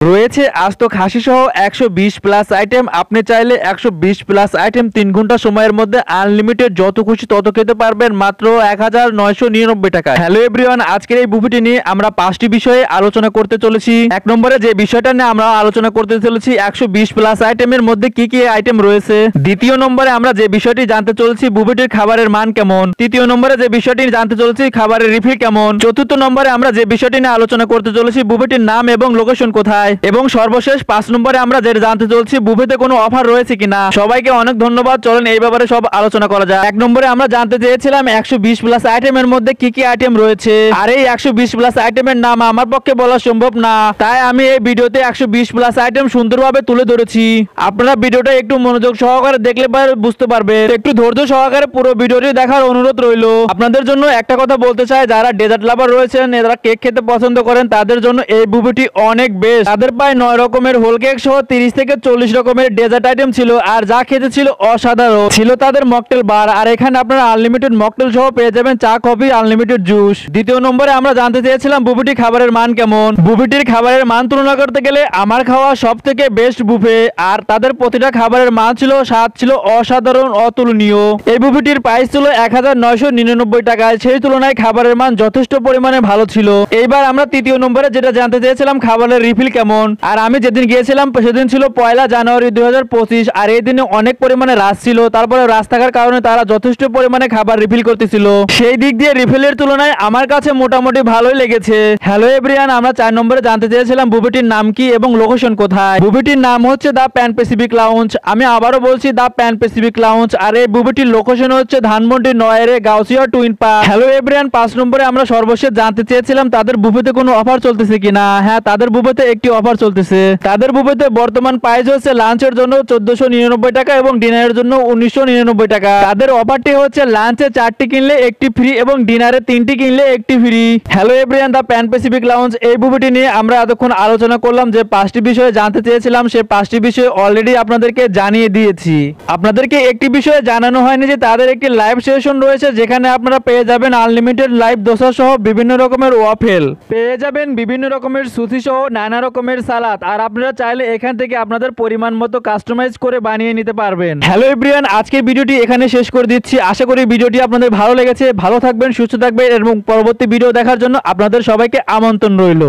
রয়েছে আস্ত খাসি সহ 120 প্লাস আইটেম। আপনি চাইলে 120 প্লাস আইটেম 3 ঘন্টা সময়ের মধ্যে আনলিমিটেড যত খুশি তত খেতে পারবেন মাত্র 1999 টাকায়। হ্যালো এভরিওয়ান, আজকের এই বুফেটি নিয়ে আমরা 5টি বিষয়ে আলোচনা করতে চলেছি। এক নম্বরে যে বিষয়টা নিয়ে আমরা আলোচনা করতে চলেছি 120 প্লাস আইটেমের মধ্যে কি কি আইটেম রয়েছে। দ্বিতীয় নম্বরে আমরা যে বিষয়টি জানতে চলেছি বুফেটির খাবারের মান কেমন। তৃতীয় নম্বরে যে বিষয়টি জানতে চলেছি খাবারের রিফিল কেমন। চতুর্থ নম্বরে আমরা যে বিষয়টি নিয়ে আলোচনা করতে চলেছি বুফেটির নাম এবং লোকেশন কোথায়। এবং সর্বশেষ 5 নম্বরে আমরা যেটা জানতে চলেছি বুফেতে কোনো অফার রয়েছে কিনা। সবাইকে অনেক ধন্যবাদ। চলেন এই ব্যাপারে সব আলোচনা করা যায়। এক নম্বরে আমরা জানতে চেয়েছিলাম 120 প্লাস আইটেমের মধ্যে কি কি আইটেম রয়েছে। আর এই 120 প্লাস আইটেমের নাম আমার পক্ষে বলা সম্ভব না, তাই আমি এই ভিডিওতে 120 প্লাস আইটেম সুন্দরভাবে তুলে ধরেছি। আপনারা ভিডিওটা একটু মনোযোগ সহকারে দেখলে বুঝতে পারবে। একটু ধৈর্য সহকারে পুরো ভিডিওটি দেখার অনুরোধ রইল। আপনাদের জন্য একটা কথা বলতে চাই, যারা ডেজার্ট লাভার রয়েছেন, যারা কেক খেতে পছন্দ করেন, তাদের জন্য এই বুফেটি অনেক বেস্ট। তাদের প্রায় 9 রকমের হোল কেক সহ 30 থেকে 40 রকমের ডেজার্ট আইটেম ছিল। আর যা খেতে ছিল অসাধারণ ছিল তাদের মকটেল বার। আর এখানে আপনারা আনলিমিটেড মকটেল সহ পেয়ে যাবেন চা, কফি, আনলিমিটেড জুস। দ্বিতীয় নম্বরে আমরা জানতে চেয়েছিলাম বুফেটি খাবারের মান কেমন। বুফেটির খাবারের মান তুলনা করতে গেলে আমার খাওয়া সব থেকে বেস্ট বুফে। আর তাদের প্রতিটা খাবারের মান ছিল, স্বাদ ছিল অসাধারণ, অতুলনীয়। এই বুফেটির প্রাইস ছিল 1999 টাকায়। সেই তুলনায় খাবারের মান যথেষ্ট পরিমাণে ভালো ছিল। এইবার আমরা তৃতীয় নম্বরে যেটা জানতে চেয়েছিলাম খাবারের রিফিল কেমন। আর আমি যেদিন গিয়েছিলাম সেদিন ছিল 1 জানুয়ারি 2025। আর এই দিনে অনেক পরিমাণে রাশ ছিল। তারপরে রাশ থাকার কারণে তারা যথেষ্ট পরিমাণে খাবার রিফিল করতেছিল। সেই দিক দিয়ে রিফিলের তুলনায় আমার কাছে মোটামুটি ভালোই লেগেছে। হ্যালো এভরিওয়ান, আমরা 4 নম্বরে জানতে চেয়েছিলাম বুফেটির নাম কি এবং লোকেশন কোথায়। বুফেটির নাম হচ্ছে দ্য প্যান প্যাসিফিক লাউঞ্জ। আমি আবারও বলছি দ্য প্যান প্যাসিফিক লাউঞ্জ। আর এই বুফেটির লোকেশন হচ্ছে Dhanmondi 9 Gausia twin park. Hello everyone, 5 নম্বরে আমরা সর্বশেষ জানতে চেয়েছিলাম তাদের বুফেতে কোনো অফার চলতেছে কিনা। হ্যাঁ, তাদের বুফেতে একটি অফার চলতেছে। তাদের বুফেতে বর্তমান প্রাইস হচ্ছে লাঞ্চের জন্য 1499 টাকা এবং ডিনারের জন্য 1999 টাকা। তাদের অফারটি হচ্ছে লাঞ্চে 4টি কিনলে একটি ফ্রি এবং ডিনারে 3টি কিনলে একটি free. Hello everyone, the pan Pacific lounge এই বুফেটি নিয়ে আমরা এতক্ষণ আলোচনা করলাম। যে 5টি বিষয়ে জানতে চেয়েছিলাম সেই 5টি বিষয় অলরেডি আপনাদেরকে জানিয়ে দিয়েছি। আপনাদেরকে একটি বিষয়ে জানানো হয়নি যে তাদের একটি লাইভ সেশন রয়েছে, যেখানে আপনারা পেয়ে যাবেন আনলিমিটেড লাইভ দোসা সহ বিভিন্ন রকমের ওয়াফেল, পেয়ে যাবেন বিভিন্ন রকমের সুশি সহ নানা রকমের সালাদ। আর আপনারা চাইলে এখান থেকে আপনাদের পরিমাণ মতো কাস্টমাইজ করে বানিয়ে নিতে পারবেন। হ্যালো এভরিওয়ান, আজকের ভিডিওটি এখানে শেষ করে দিচ্ছি। আশা করি ভিডিওটি আপনাদের ভালো লেগেছে। ভালো থাকবেন, সুস্থ থাকবেন এবং পরবর্তী ভিডিও দেখার জন্য আপনাদের সবাইকে আমন্ত্রণ রইল।